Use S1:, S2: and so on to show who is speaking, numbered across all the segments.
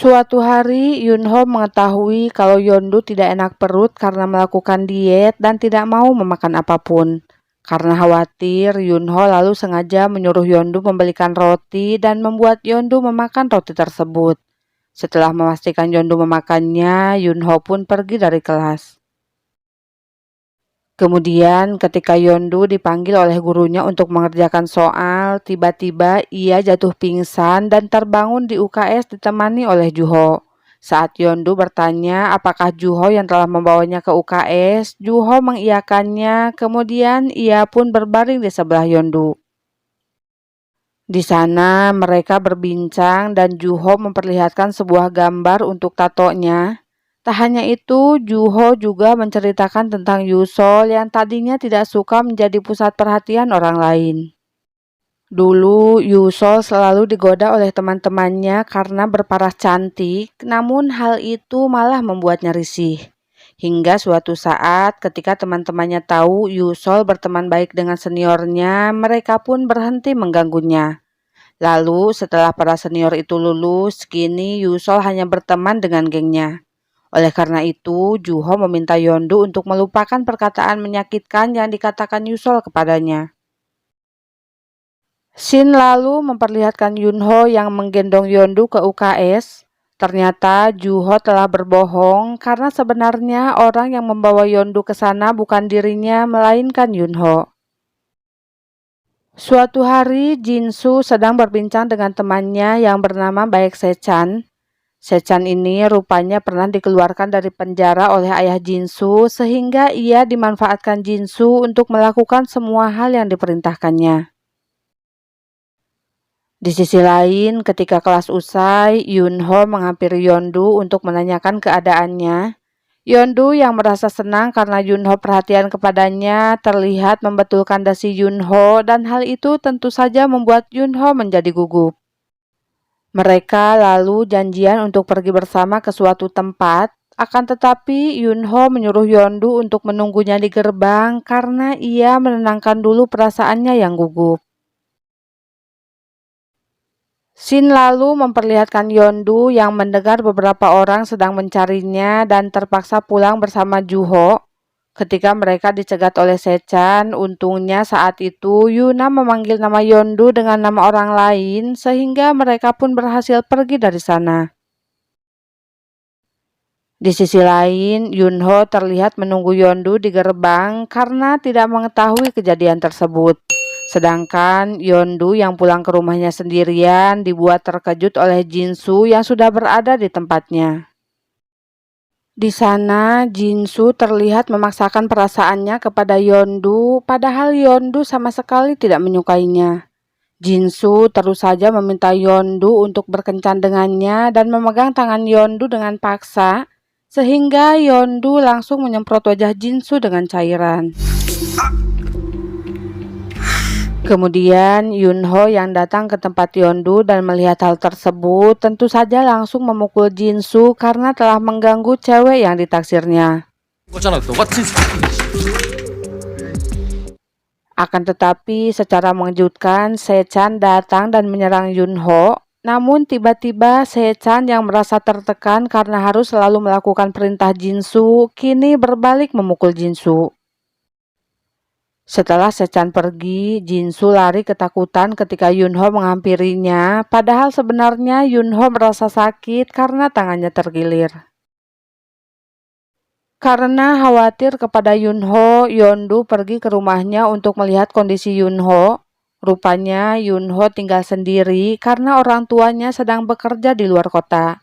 S1: Suatu hari, Yunho mengetahui kalau Yondu tidak enak perut karena melakukan diet dan tidak mau memakan apapun. Karena khawatir, Yunho lalu sengaja menyuruh Yondu membelikan roti dan membuat Yondu memakan roti tersebut. Setelah memastikan Yondu memakannya, Yunho pun pergi dari kelas. Kemudian ketika Yondu dipanggil oleh gurunya untuk mengerjakan soal, tiba-tiba ia jatuh pingsan dan terbangun di UKS ditemani oleh Juho. Saat Yondu bertanya apakah Juho yang telah membawanya ke UKS, Juho mengiyakannya, kemudian ia pun berbaring di sebelah Yondu. Di sana mereka berbincang dan Juho memperlihatkan sebuah gambar untuk tatonya. Tak hanya itu, Juho juga menceritakan tentang Yusol yang tadinya tidak suka menjadi pusat perhatian orang lain. Dulu, Yusol selalu digoda oleh teman-temannya karena berparas cantik, namun hal itu malah membuatnya risih. Hingga suatu saat ketika teman-temannya tahu Yusol berteman baik dengan seniornya, mereka pun berhenti mengganggunya. Lalu setelah para senior itu lulus, kini Yusol hanya berteman dengan gengnya. Oleh karena itu, Juho meminta Yondu untuk melupakan perkataan menyakitkan yang dikatakan Yusol kepadanya. Shin lalu memperlihatkan Yunho yang menggendong Yondu ke UKS. Ternyata Juho telah berbohong karena sebenarnya orang yang membawa Yondu ke sana bukan dirinya melainkan Yunho. Suatu hari, Jinsu sedang berbincang dengan temannya yang bernama Baek Sechan. Sechan ini rupanya pernah dikeluarkan dari penjara oleh ayah Jinsu sehingga ia dimanfaatkan Jinsu untuk melakukan semua hal yang diperintahkannya. Di sisi lain, ketika kelas usai, Yunho menghampiri Yondu untuk menanyakan keadaannya. Yondu yang merasa senang karena Yunho perhatian kepadanya terlihat membetulkan dasi Yunho dan hal itu tentu saja membuat Yunho menjadi gugup. Mereka lalu janjian untuk pergi bersama ke suatu tempat, akan tetapi Yunho menyuruh Yondu untuk menunggunya di gerbang karena ia menenangkan dulu perasaannya yang gugup. Shin lalu memperlihatkan Yondu yang mendengar beberapa orang sedang mencarinya dan terpaksa pulang bersama Juho. Ketika mereka dicegat oleh Sechan, untungnya saat itu Yuna memanggil nama Yondu dengan nama orang lain sehingga mereka pun berhasil pergi dari sana. Di sisi lain, Yunho terlihat menunggu Yondu di gerbang karena tidak mengetahui kejadian tersebut. Sedangkan Yondu yang pulang ke rumahnya sendirian dibuat terkejut oleh Jinsu yang sudah berada di tempatnya. Di sana, Jinsu terlihat memaksakan perasaannya kepada Yondu, padahal Yondu sama sekali tidak menyukainya. Jinsu terus saja meminta Yondu untuk berkencan dengannya dan memegang tangan Yondu dengan paksa, sehingga Yondu langsung menyemprot wajah Jinsu dengan cairan. Kemudian Yunho yang datang ke tempat Yondu dan melihat hal tersebut tentu saja langsung memukul Jinsu karena telah mengganggu cewek yang ditaksirnya. Akan tetapi secara mengejutkan Sechan datang dan menyerang Yunho. Namun tiba-tiba Sechan yang merasa tertekan karena harus selalu melakukan perintah Jinsu kini berbalik memukul Jinsu. Setelah Sechan pergi, Jinsu lari ketakutan ketika Yunho menghampirinya, padahal sebenarnya Yunho merasa sakit karena tangannya tergilir. Karena khawatir kepada Yunho, Yondu pergi ke rumahnya untuk melihat kondisi Yunho. Rupanya Yunho tinggal sendiri karena orang tuanya sedang bekerja di luar kota.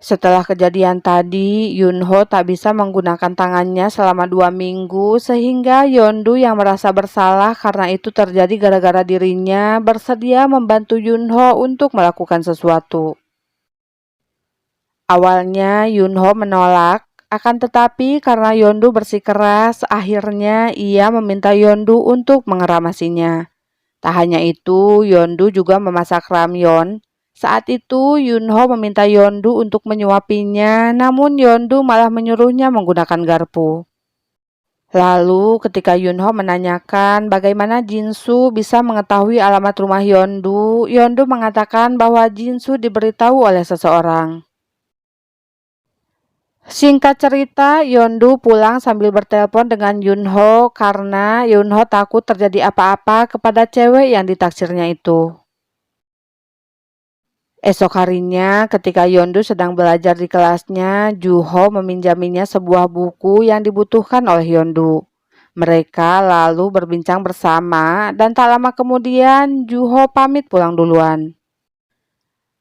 S1: Setelah kejadian tadi, Yunho tak bisa menggunakan tangannya selama 2 minggu sehingga Yondu yang merasa bersalah karena itu terjadi gara-gara dirinya bersedia membantu Yunho untuk melakukan sesuatu. Awalnya Yunho menolak, akan tetapi karena Yondu bersikeras, akhirnya ia meminta Yondu untuk mengeramasinya. Tak hanya itu, Yondu juga memasak ramyeon. Saat itu, Yunho meminta Yondu untuk menyuapinya, namun Yondu malah menyuruhnya menggunakan garpu. Lalu ketika Yunho menanyakan bagaimana Jinsu bisa mengetahui alamat rumah Yondu, Yondu mengatakan bahwa Jinsu diberitahu oleh seseorang. Singkat cerita, Yondu pulang sambil bertelepon dengan Yunho karena Yunho takut terjadi apa-apa kepada cewek yang ditaksirnya itu. Esok harinya, ketika Yondu sedang belajar di kelasnya, Juho meminjaminya sebuah buku yang dibutuhkan oleh Yondu. Mereka lalu berbincang bersama dan tak lama kemudian Juho pamit pulang duluan.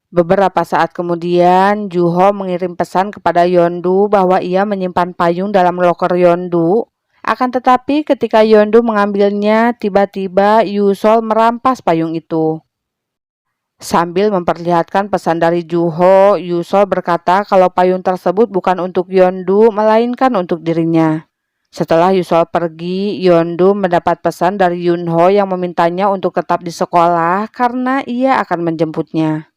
S1: Beberapa saat kemudian, Juho mengirim pesan kepada Yondu bahwa ia menyimpan payung dalam loker Yondu. Akan tetapi ketika Yondu mengambilnya, tiba-tiba Yusol merampas payung itu. Sambil memperlihatkan pesan dari Juho, Yusol berkata kalau payung tersebut bukan untuk Yondu, melainkan untuk dirinya. Setelah Yusol pergi, Yondu mendapat pesan dari Yunho yang memintanya untuk tetap di sekolah karena ia akan menjemputnya.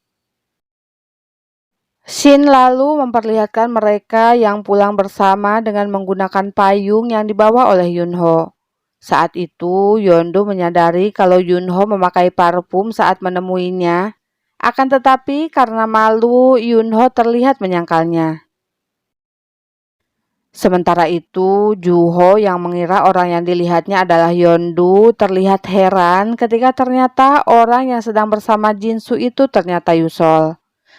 S1: Shin lalu memperlihatkan mereka yang pulang bersama dengan menggunakan payung yang dibawa oleh Yunho. Saat itu, Yondu menyadari kalau Yunho memakai parfum saat menemuinya. Akan tetapi karena malu, Yunho terlihat menyangkalnya. Sementara itu, Juho yang mengira orang yang dilihatnya adalah Yondu terlihat heran ketika ternyata orang yang sedang bersama Jinsu itu ternyata Yusol.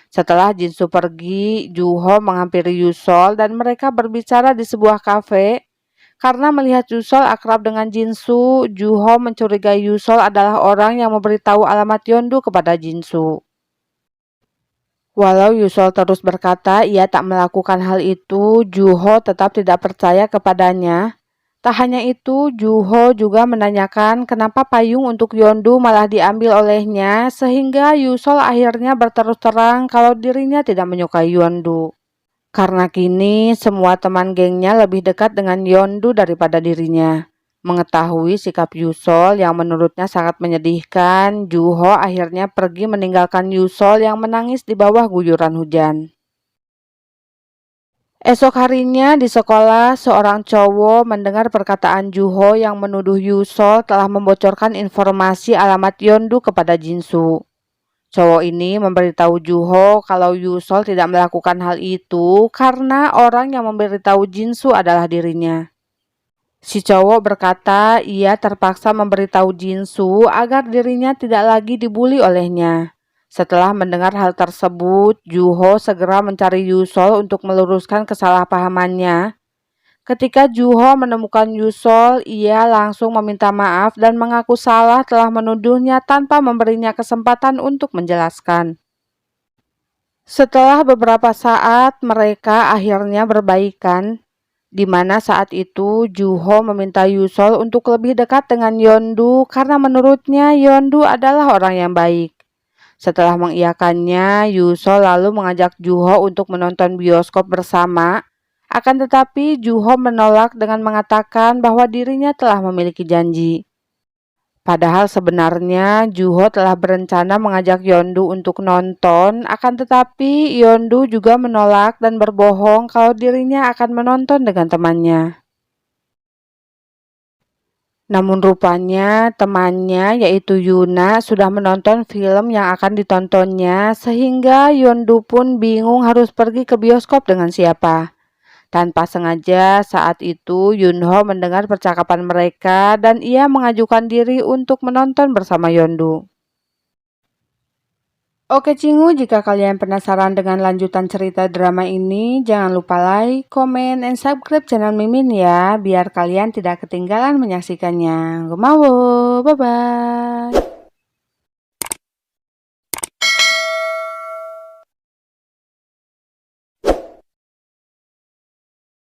S1: Setelah Jinsu pergi, Juho menghampiri Yusol dan mereka berbicara di sebuah kafe. Karena melihat Yusol akrab dengan Jinsu, Juho mencurigai Yusol adalah orang yang memberitahu alamat Yondu kepada Jinsu. Walau Yusol terus berkata ia tak melakukan hal itu, Juho tetap tidak percaya kepadanya. Tak hanya itu, Juho juga menanyakan kenapa payung untuk Yondu malah diambil olehnya, sehingga Yusol akhirnya berterus terang kalau dirinya tidak menyukai Yondu. Karena kini semua teman gengnya lebih dekat dengan Yondu daripada dirinya. Mengetahui sikap Yusol yang menurutnya sangat menyedihkan, Juho akhirnya pergi meninggalkan Yusol yang menangis di bawah guyuran hujan. Esok harinya di sekolah, seorang cowok mendengar perkataan Juho yang menuduh Yusol telah membocorkan informasi alamat Yondu kepada Jinsu. Cowok ini memberitahu Juho kalau Yusol tidak melakukan hal itu karena orang yang memberitahu Jinsu adalah dirinya. Si cowok berkata ia terpaksa memberitahu Jinsu agar dirinya tidak lagi dibully olehnya. Setelah mendengar hal tersebut, Juho segera mencari Yusol untuk meluruskan kesalahpahamannya. Ketika Juho menemukan Yusol, ia langsung meminta maaf dan mengaku salah telah menuduhnya tanpa memberinya kesempatan untuk menjelaskan. Setelah beberapa saat, mereka akhirnya berbaikan, di mana saat itu Juho meminta Yusol untuk lebih dekat dengan Yondu karena menurutnya Yondu adalah orang yang baik. Setelah mengiyakannya, Yusol lalu mengajak Juho untuk menonton bioskop bersama. Akan tetapi Juho menolak dengan mengatakan bahwa dirinya telah memiliki janji. Padahal sebenarnya Juho telah berencana mengajak Yondu untuk nonton, akan tetapi Yondu juga menolak dan berbohong kalau dirinya akan menonton dengan temannya. Namun rupanya temannya yaitu Yuna sudah menonton film yang akan ditontonnya sehingga Yondu pun bingung harus pergi ke bioskop dengan siapa. Tanpa sengaja saat itu Yunho mendengar percakapan mereka dan ia mengajukan diri untuk menonton bersama Yondu. Oke Cingu, jika kalian penasaran dengan lanjutan cerita drama ini, jangan lupa like, comment, and subscribe channel Mimin ya, biar kalian tidak ketinggalan menyaksikannya. Gumawo, bye-bye.